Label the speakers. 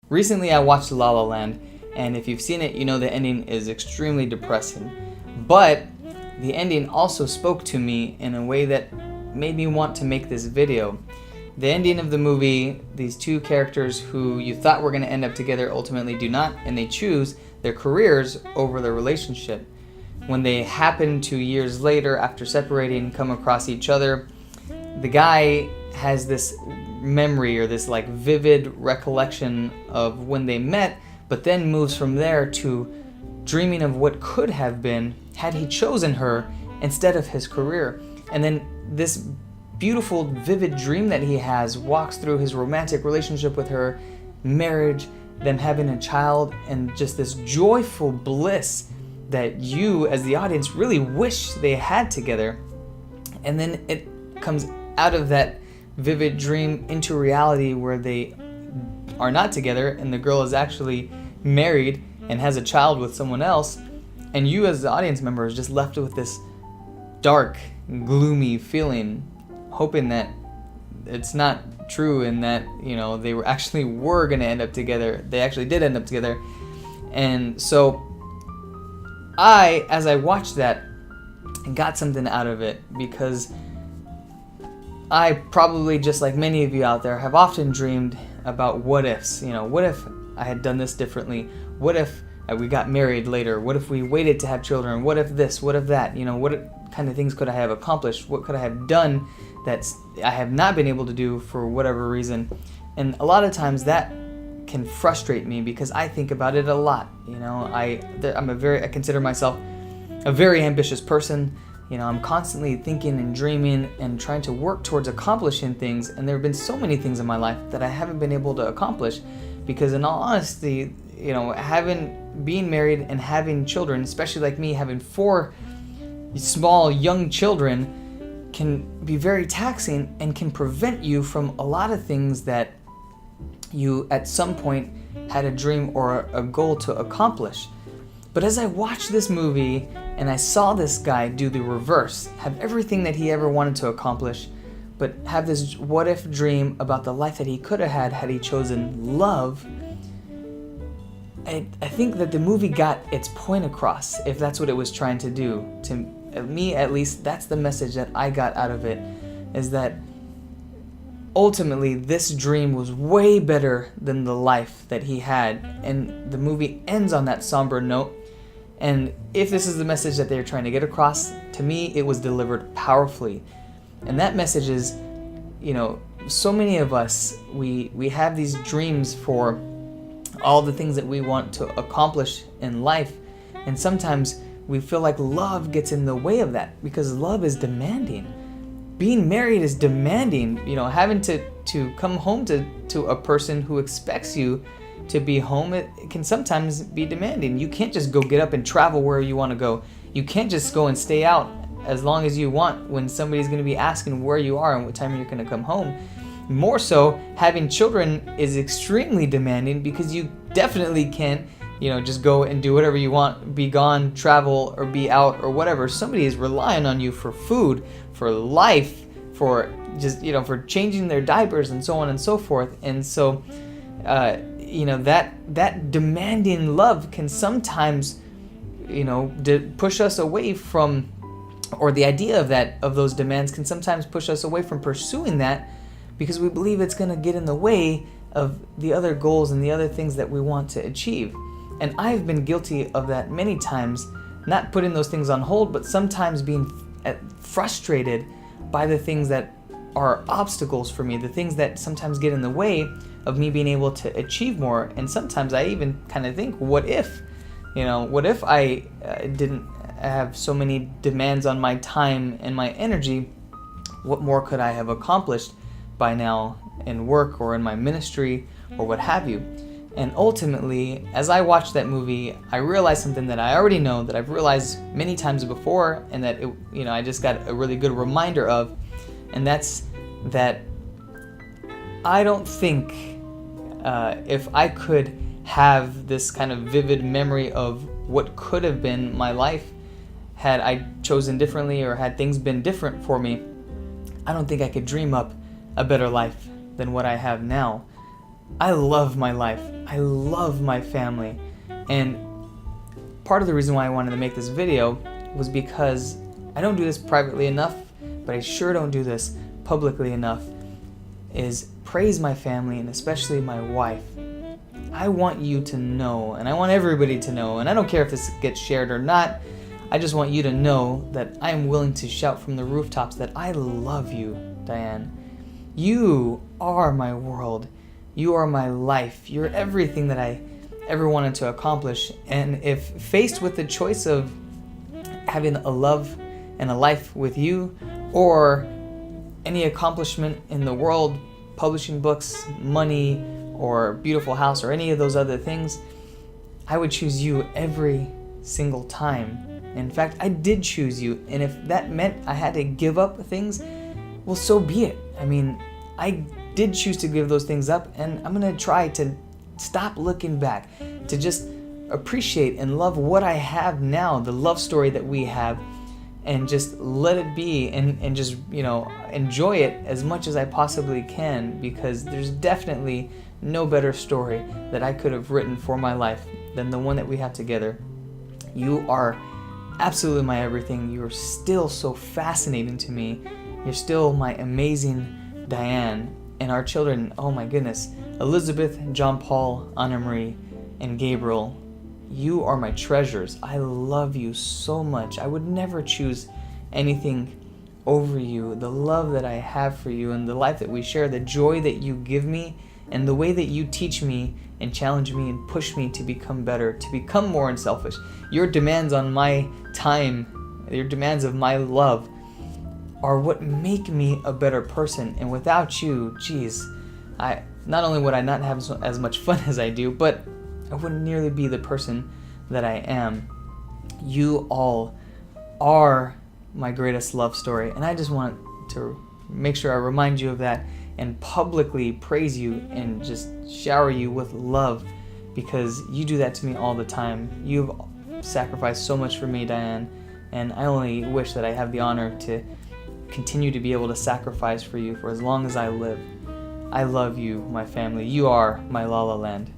Speaker 1: Recently, I watched La La Land, and if you've seen it, you know the ending is extremely depressing. But the ending also spoke to me in a way that made me want to make this video. The ending of the movie, these two characters who you thought were going to end up together ultimately do not, and they choose their careers over their relationship. When they happen to years later, after separating, come across each other, the guy has this memory or this like vivid recollection of when they met, but then moves from there to dreaming of what could have been had he chosen her instead of his career. And then this beautiful, vivid dream that he has walks through his romantic relationship with her, marriage, them having a child, and just this joyful bliss that you as the audience really wish they had together. And then it comes out of that vivid dream into reality where they are not together and the girl is actually married and has a child with someone else, and you as the audience member is just left with this dark, gloomy feeling, hoping that it's not true and that, you know, they were going to end up together. They actually did end up together. And so as I watched that, got something out of it, because I probably, just like many of you out there, have often dreamed about what ifs. You know, what if I had done this differently? What if we got married later? What if we waited to have children? What if this? What if that? You know, what kind of things could I have accomplished? What could I have done that I have not been able to do for whatever reason? And a lot of times that can frustrate me because I think about it a lot. You know, I consider myself a very ambitious person. You know, I'm constantly thinking and dreaming and trying to work towards accomplishing things, and there have been so many things in my life that I haven't been able to accomplish because, in all honesty, you know, being married and having children, especially like me, having 4 small young children, can be very taxing and can prevent you from a lot of things that you at some point had a dream or a goal to accomplish. But as I watched this movie and I saw this guy do the reverse, have everything that he ever wanted to accomplish, but have this what if dream about the life that he could have had he chosen love, I think that the movie got its point across, if that's what it was trying to do. To me, at least, that's the message that I got out of it, is that ultimately this dream was way better than the life that he had, and the movie ends on that somber note. And if this is the message that they're trying to get across, to me it was delivered powerfully. And that message is, you know, so many of us, we have these dreams for all the things that we want to accomplish in life, and sometimes we feel like love gets in the way of that because love is demanding. Being married is demanding. You know, having to come home to a person who expects you to be home, it can sometimes be demanding. You can't just go get up and travel where you want to go. You can't just go and stay out as long as you want when somebody's going to be asking where you are and what time you're going to come home. More so, having children is extremely demanding because you definitely can't, you know, just go and do whatever you want, be gone, travel, or be out, or whatever. Somebody is relying on you for food, for life, for just, you know, for changing their diapers and so on and so forth. And so, you know, that demanding love can sometimes, you know, push us away from, or the idea of those demands can sometimes push us away from pursuing that because we believe it's going to get in the way of the other goals and the other things that we want to achieve. And I've been guilty of that many times, not putting those things on hold, but sometimes being frustrated by the things that are obstacles for me, the things that sometimes get in the way of me being able to achieve more. And sometimes I even kind of think, what if I didn't have so many demands on my time and my energy? What more could I have accomplished by now in work or in my ministry or what have you? And ultimately, as I watched that movie, I realized something that I already know, that I've realized many times before, and that I just got a really good reminder of, and that's that I don't think if I could have this kind of vivid memory of what could have been my life had I chosen differently or had things been different for me, I don't think I could dream up a better life than what I have now. I love my life. I love my family. And part of the reason why I wanted to make this video was because I don't do this privately enough, but I sure don't do this publicly enough, is praise my family and especially my wife. I want you to know, and I want everybody to know, and I don't care if this gets shared or not, I just want you to know that I am willing to shout from the rooftops that I love you, Diane. You are my world. You are my life. You're everything that I ever wanted to accomplish. And if faced with the choice of having a love and a life with you, or any accomplishment in the world, publishing books, money, or beautiful house, or any of those other things, I would choose you every single time. In fact, I did choose you, and if that meant I had to give up things, well, so be it. I mean, I did choose to give those things up, and I'm gonna try to stop looking back, to just appreciate and love what I have now, the love story that we have, and just let it be, and just, enjoy it as much as I possibly can, because there's definitely no better story that I could have written for my life than the one that we have together. You are absolutely my everything. You are still so fascinating to me. You're still my amazing Diane. And our children, oh my goodness, Elizabeth, John Paul, Anna Marie, and Gabriel, you are my treasures. I love you so much. I would never choose anything over you. The love that I have for you and the life that we share, the joy that you give me, and the way that you teach me and challenge me and push me to become better, to become more unselfish. Your demands on my time, your demands of my love are what make me a better person. And without you, geez, not only would I not have as much fun as I do, but I wouldn't nearly be the person that I am. You all are my greatest love story, and I just want to make sure I remind you of that and publicly praise you and just shower you with love, because you do that to me all the time. You've sacrificed so much for me, Diane, and I only wish that I have the honor to continue to be able to sacrifice for you for as long as I live. I love you, my family. You are my La La Land.